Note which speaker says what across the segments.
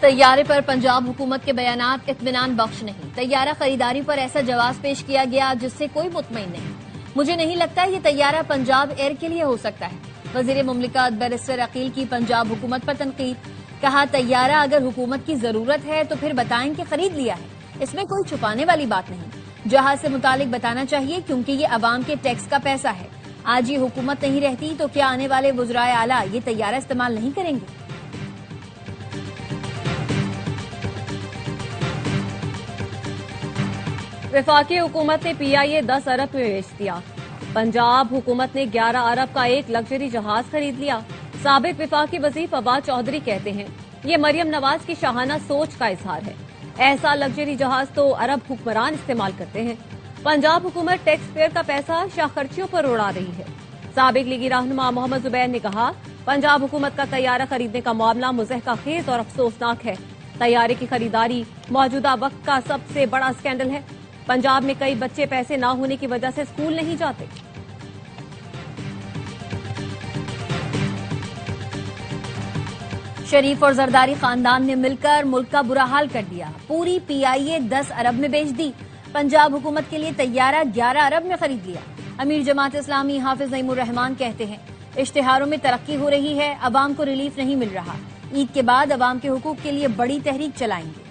Speaker 1: तैयारे पर पंजाब हुकूमत के बयानात इत्मीनान बख्श नहीं। तैयारा खरीदारी पर ऐसा जवाब पेश किया गया जिससे कोई मुतमईन नहीं। मुझे नहीं लगता ये तैयारा पंजाब एयर के लिए हो सकता है। वजीर मुमलिकत बैरिस्टर अकील की पंजाब हुकूमत पर तनकीद। कहा, तैयारा अगर हुकूमत की जरूरत है तो फिर बताएं कि खरीद लिया है, इसमें कोई छुपाने वाली बात नहीं। जहाज से मुतालिक बताना चाहिए क्योंकि ये अवाम के टैक्स का पैसा है। आज ये हुकूमत नहीं रहती तो क्या आने वाले वुज़राए आला ये तैयारा इस्तेमाल नहीं करेंगे?
Speaker 2: वफाकी हुकूमत ने PIA 10 अरब में बेच दिया। पंजाब हुकूमत ने 11 अरब का एक लग्जरी जहाज खरीद लिया। साबिक वफाकी वज़ीर फवाद चौधरी कहते हैं, ये मरियम नवाज की शाहाना सोच का इजहार है। ऐसा लग्जरी जहाज तो अरब हुक्मरान इस्तेमाल करते हैं। पंजाब हुकूमत टैक्स पेयर का पैसा शाखर्चियों पर उड़ा रही है। साबिक लीगी रहनुमा मोहम्मद जुबैर ने कहा, पंजाब हुकूमत का तैयारा खरीदने का मामला मुज़हका खेज और अफसोसनाक है। तैयारे की खरीदारी मौजूदा वक्त का सबसे बड़ा स्कैंडल है। पंजाब में कई बच्चे पैसे न होने की वजह से स्कूल नहीं जाते।
Speaker 1: शरीफ और जरदारी खानदान ने मिलकर मुल्क का बुरा हाल कर दिया। पूरी PIA 10 अरब में बेच दी। पंजाब हुकूमत के लिए तैयारा 11 अरब में खरीद लिया। अमीर जमात इस्लामी हाफिज नईमुर रहमान कहते हैं, इश्तिहारों में तरक्की हो रही है, अवाम को रिलीफ नहीं मिल रहा। ईद के बाद अवाम के हुकूक के लिए बड़ी तहरीक चलाएंगे।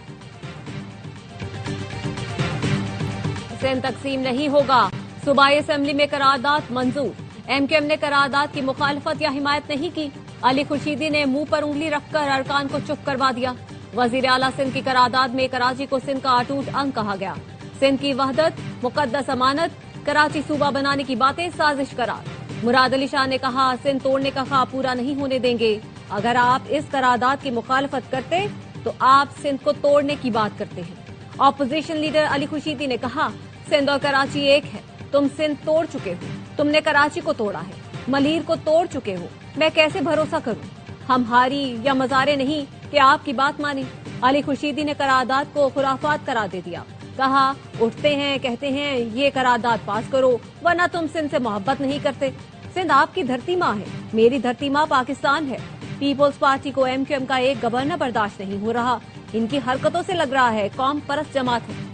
Speaker 2: सिंध तकसीम नहीं होगा, सूबाई असेंबली में करारदाद मंजूर। MKM ने करारदाद की मुखालफत या हिमायत नहीं की। अली खुर्शीदी ने मुंह पर उंगली रखकर अरकान को चुप करवा दिया। वजीर आला सिंध की करारदाद में कराची को सिंध का अटूट अंग कहा गया। सिंध की वहदत, मुकद्दस अमानत, कराची सूबा बनाने की बातें साजिश करार। मुराद अली शाह ने कहा, सिंध तोड़ने का ख्वाब पूरा नहीं होने देंगे। अगर आप इस करारदाद की मुखालफत करते तो आप सिंध को तोड़ने की बात करते हैं। ऑपोजिशन लीडर अली खुर्शीदी ने कहा, सिंध और कराची एक है। तुम सिंध तोड़ चुके हो, तुमने कराची को तोड़ा है, मलीर को तोड़ चुके हो। मैं कैसे भरोसा करूं? हम हारी या मजारे नहीं कि आपकी बात माने। अली खुर्शीदी ने करारदाद को खुराफात करार दे दिया। कहा, उठते हैं कहते हैं ये करारदाद पास करो वरना तुम सिंध से मोहब्बत नहीं करते। सिंध आपकी धरती माँ है, मेरी धरती माँ पाकिस्तान है। पीपल्स पार्टी को MKM का एक गवर्नर बर्दाश्त नहीं हो रहा। इनकी हरकतों से लग रहा है कौम परस्त जमात है।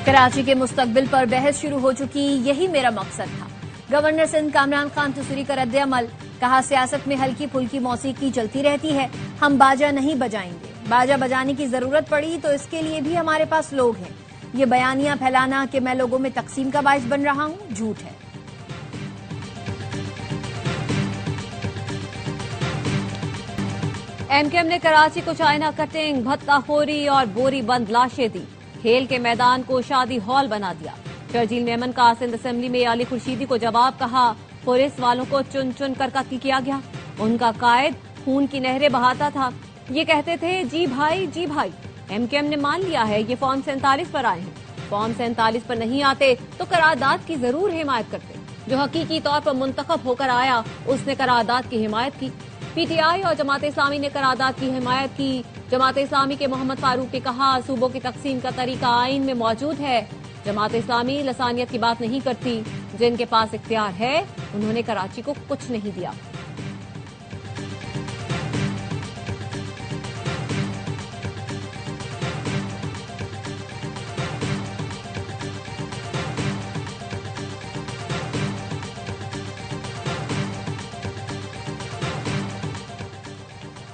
Speaker 1: कराची के मुस्तकबिल पर बहस शुरू हो चुकी, यही मेरा मकसद था। गवर्नर सिंध कामरान खान तुसरी का रद्द-ए-अमल। कहा, सियासत में हल्की फुल्की मौसीकी चलती रहती है, हम बाजा नहीं बजाएंगे। बाजा बजाने की जरूरत पड़ी तो इसके लिए भी हमारे पास लोग हैं। ये बयानियां फैलाना कि मैं लोगों में तकसीम का बाइस बन रहा हूं, झूठ है।
Speaker 2: MKM ने कराची को चाइना कटिंग, भत्ताखोरी और बोरी बंद लाशें दी। खेल के मैदान को शादी हॉल बना दिया। शर्जील मेमन का सिंध असेंबली में अली खुर्शीदी को जवाब। कहा, पुलिस वालों को चुन चुन कर कत्ल किया गया। उनका कायद खून की नहरें बहाता था। ये कहते थे, जी भाई जी भाई। MKM ने मान लिया है ये फॉर्म 47 पर आए हैं। फॉर्म 47 पर नहीं आते तो करारदाद की जरूर हिमायत करते। जो हकीकी तौर पर मुंतखब होकर आया उसने करारदाद की हिमायत की। PTI और जमात इस्लामी ने करारदाद की हिमायत की। जमात इस्लामी के मोहम्मद फारूक ने कहा, सूबों की तकसीम का तरीका आइन में मौजूद है। जमात इस्लामी लसानियत की बात नहीं करती। जिनके पास इख्तियार है उन्होंने कराची को कुछ नहीं दिया।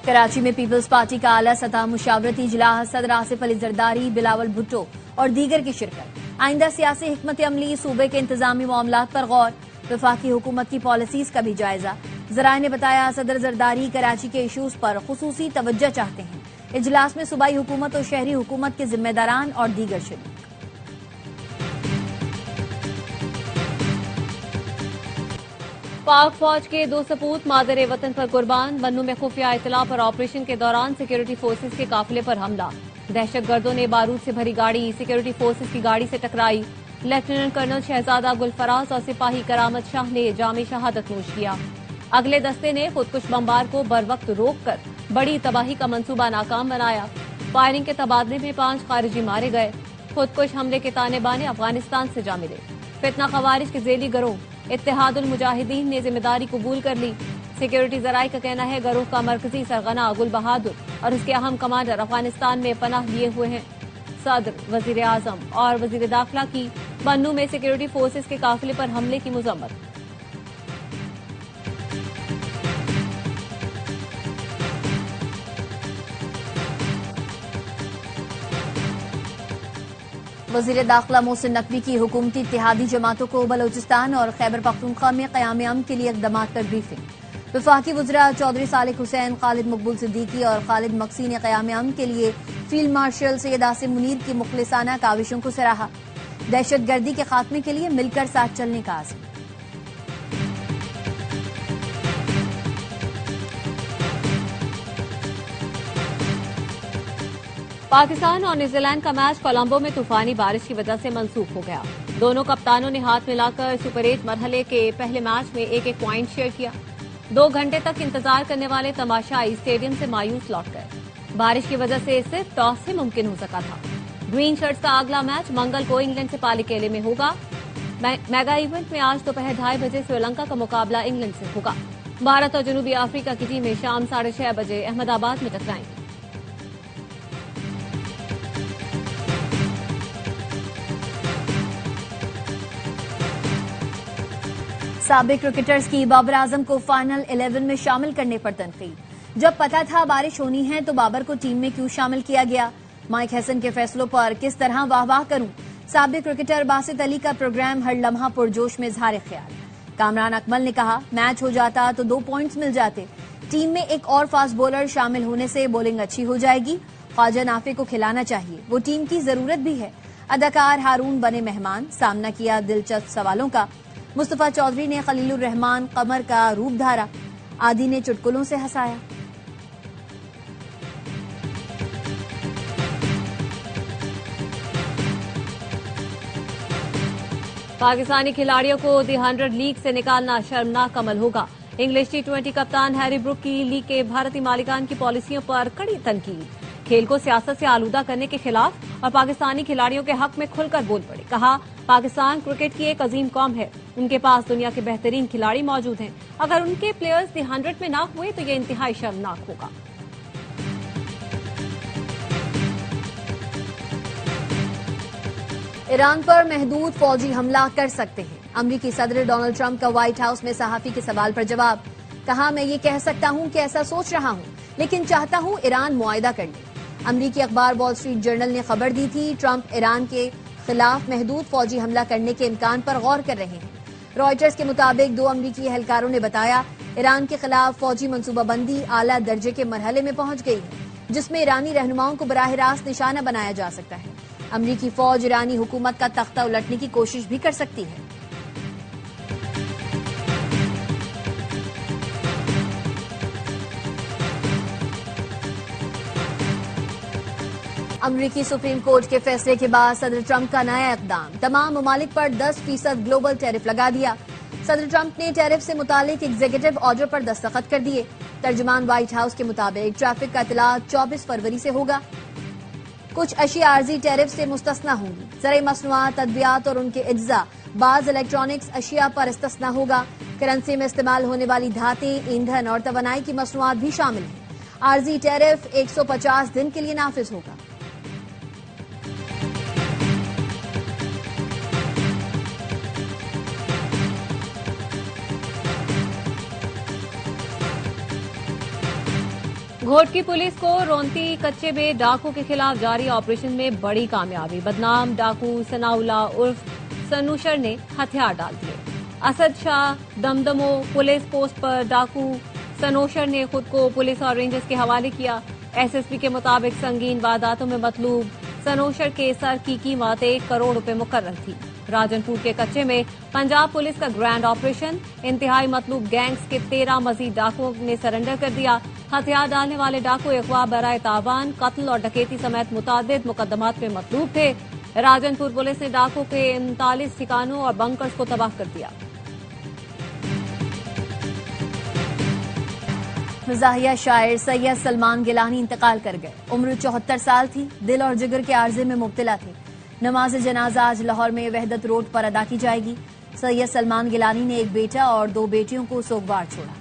Speaker 1: कराची में पीपल्स पार्टी का आला सतह मुशावरती इजलास, सदर आसिफ अली जरदारी, बिलावल भुट्टो और दीगर की शिरकत। आइंदा सियासी हिकमत अमली, सूबे के इंतजामी मामलात पर गौर, वफाकी हुकूमत की पॉलिसीज का भी जायजा। जराए ने बताया, सदर जरदारी कराची के इशूज पर खुसूसी तवज्जो चाहते हैं। इजलास में सूबाई हुकूमत और शहरी हुकूमत के जिम्मेदारान और दीगर शरीक।
Speaker 2: पाक फौज के 2 सपूत मादरे वतन पर कुर्बान। बन्नू में खुफिया इतला पर ऑपरेशन के दौरान सिक्योरिटी फोर्सेज के काफिले पर हमला। दहशतगर्दों ने बारूद से भरी गाड़ी सिक्योरिटी फोर्सेज की गाड़ी से टकराई। लेफ्टिनेंट कर्नल शहजादा गुलफराज और सिपाही करामत शाह ने जामे शहादत नोश किया। अगले दस्ते ने खुदकुश बमबार को बर वक्त रोककर बड़ी तबाही का मंसूबा नाकाम बनाया। फायरिंग के तबादले में 5 खारिजी मारे गए। खुदकुश हमले के ताने बाने अफगानिस्तान से जा मिले। फितना खवारिज के जेली गिरोह इत्तेहादुल मुजाहिदीन ने जिम्मेदारी कबूल कर ली। सिक्योरिटी जराये का कहना है गिरोह का मरकजी सरगना गुल बहादुर और उसके अहम कमांडर अफगानिस्तान में पनाह लिए हुए हैं। सदर, वजीर आजम और वजीर दाखिला की बन्नू में सिक्योरिटी फोर्सेस के काफिले पर हमले की मजम्मत।
Speaker 1: वजीर दाखिला मोहसिन नकवी की हुकूमती इत्तेहादी जमातों को बलोचिस्तान और खैबर पख्तूनख्वा में क़याम अमन के लिए इक़दामात पर ब्रीफिंग। वफाकी वज़रा चौधरी सालिक हुसैन, खालिद मकबूल सिद्दीकी और खालिद मक्सी ने क़याम अमन के लिए फील्ड मार्शल सैयद आसिम मुनीर की मुखलिसाना काविशों को सराहा। दहशतगर्दी के खात्मे के लिए मिलकर साथ चलने का आज़म।
Speaker 2: पाकिस्तान और न्यूजीलैंड का मैच कोलंबो में तूफानी बारिश की वजह से मंसूख हो गया। दोनों कप्तानों ने हाथ मिलाकर सुपर 8 मरहले के पहले मैच में एक एक पॉइंट शेयर किया। 2 घंटे तक इंतजार करने वाले तमाशाई स्टेडियम से मायूस लौट गए। बारिश की वजह से सिर्फ टॉस ही मुमकिन हो सका था। ग्रीन शर्ट्स का अगला मैच मंगल को इंग्लैंड से पालीकेले में होगा। मेगा इवेंट में आज दोपहर 2:30 बजे श्रीलंका का मुकाबला इंग्लैंड से होगा। भारत और जनूबी अफ्रीका की टीमें शाम 6:30 बजे अहमदाबाद में टकराएंगी।
Speaker 1: साबिक क्रिकेटर्स की बाबर आजम को फाइनल 11 में शामिल करने पर तनकीद। जब पता था बारिश होनी है तो बाबर को टीम में क्यों शामिल किया गया? माइक हैसन के फैसलों पर किस तरह वाह वाह करूं? साबिक क्रिकेटर बासित अली का प्रोग्राम हर लम्हा पुरजोश में इज़हार ख्याल। कामरान अकमल ने कहा, मैच हो जाता तो 2 पॉइंट्स मिल जाते। टीम में एक और फास्ट बॉलर शामिल होने से बॉलिंग अच्छी हो जाएगी। ख्वाजा नाफे को खिलाना चाहिए, वो टीम की जरूरत भी है। अदाकार हारून बने मेहमान, सामना किया दिलचस्प सवालों का। मुस्तफा चौधरी ने खलीलुर रहमान कमर का रूप धारा। आदि ने चुटकुलों से हंसाया।
Speaker 2: पाकिस्तानी खिलाड़ियों को दी 100 लीग से निकालना शर्मनाक अमल होगा। इंग्लिश T20 कप्तान हैरी ब्रुक की लीग के भारतीय मालिकान की पॉलिसियों पर कड़ी तनकीद। खेल को सियासत से आलूदा करने के खिलाफ और पाकिस्तानी खिलाड़ियों के हक में खुलकर बोल पड़े। कहा, पाकिस्तान क्रिकेट की एक अजीम कौम है, उनके पास दुनिया के बेहतरीन खिलाड़ी मौजूद हैं। अगर उनके प्लेयर्स दी 100 में ना हुए तो ये इंतहाई शर्मनाक होगा।
Speaker 1: ईरान पर महदूद फौजी हमला कर सकते हैं। अमरीकी सदर डोनाल्ड ट्रंप का व्हाइट हाउस में सहाफी के सवाल पर जवाब। कहा, मैं ये कह सकता हूं कि ऐसा सोच रहा हूं, लेकिन चाहता हूं ईरान मुआहिदा कर ले। अमरीकी अखबार वॉल स्ट्रीट जर्नल ने खबर दी थी, ट्रंप ईरान के खिलाफ महदूद फौजी हमला करने के इम्कान पर गौर कर रहे हैं। रॉयटर्स के मुताबिक 2 अमरीकी एहलकारों ने बताया, ईरान के खिलाफ फौजी मनसूबाबंदी आला दर्जे के मरहले में पहुंच गई है, जिसमें ईरानी रहनुमाओं को बराह रास्त निशाना बनाया जा सकता है। अमरीकी फौज ईरानी हुकूमत का तख्ता उलटने की कोशिश भी कर सकती है। अमरीकी सुप्रीम कोर्ट के फैसले के बाद सदर ट्रंप का नया इकदाम। तमाम ममालिक पर 10% ग्लोबल टैरिफ लगा दिया। सदर ट्रंप ने टैरिफ से मुतालिक एग्जीक्यूटिव ऑर्डर पर दस्तखत कर दिए। तर्जुमान व्हाइट हाउस के मुताबिक ट्रैफिक का इतलात 24 फरवरी से होगा। कुछ अशिया आर्जी टैरिफ से मुस्तस्ना होंगी। ज़राई मसनूआत, अद्वियात और उनके अज्जा, बाज इलेक्ट्रॉनिक्स अशिया पर इस्तिस्ना होगा। करेंसी में इस्तेमाल होने वाली धातें, ईंधन और तवानाई की मसनूआत भी शामिल हैं। आर्जी टैरिफ 150 दिन के लिए नाफिज होगा।
Speaker 2: घोट की पुलिस को रोंती कच्चे में डाकू के खिलाफ जारी ऑपरेशन में बड़ी कामयाबी। बदनाम डाकू सनाउल्ला उर्फ सनूशर ने हथियार डाल दिए। असद शाह दमदमो पुलिस पोस्ट पर डाकू सनोशर ने खुद को पुलिस और रेंजर्स के हवाले किया। एसएसपी के मुताबिक संगीन वारदातों में मतलूब सनोशर के सर की कीमत 1 करोड़ रुपए मुकर्रर थी। राजनपुर के कच्चे में पंजाब पुलिस का ग्रैंड ऑपरेशन। इंतहाई मतलूब गैंग्स के 13 मजीद डाकुओं ने सरेंडर कर दिया। हथियार डालने वाले डाकू अगवा, बराए तावान, कत्ल और डकैती समेत मुतादिद मुकदमात में मतलूब थे। राजनपुर पुलिस ने डाकू के 39 ठिकानों और बंकर्स को तबाह कर दिया।
Speaker 1: मज़ाहिया शायर सैयद सलमान गिलानी इंतकाल कर गए। उम्र 74 साल थी। दिल और जिगर के आर्जे में मुब्तला थे। नमाज जनाजा आज लाहौर में वहदत रोड पर अदा की जाएगी। सैयद सलमान गिलानी ने एक बेटा और 2 बेटियों को सोगवार छोड़ा।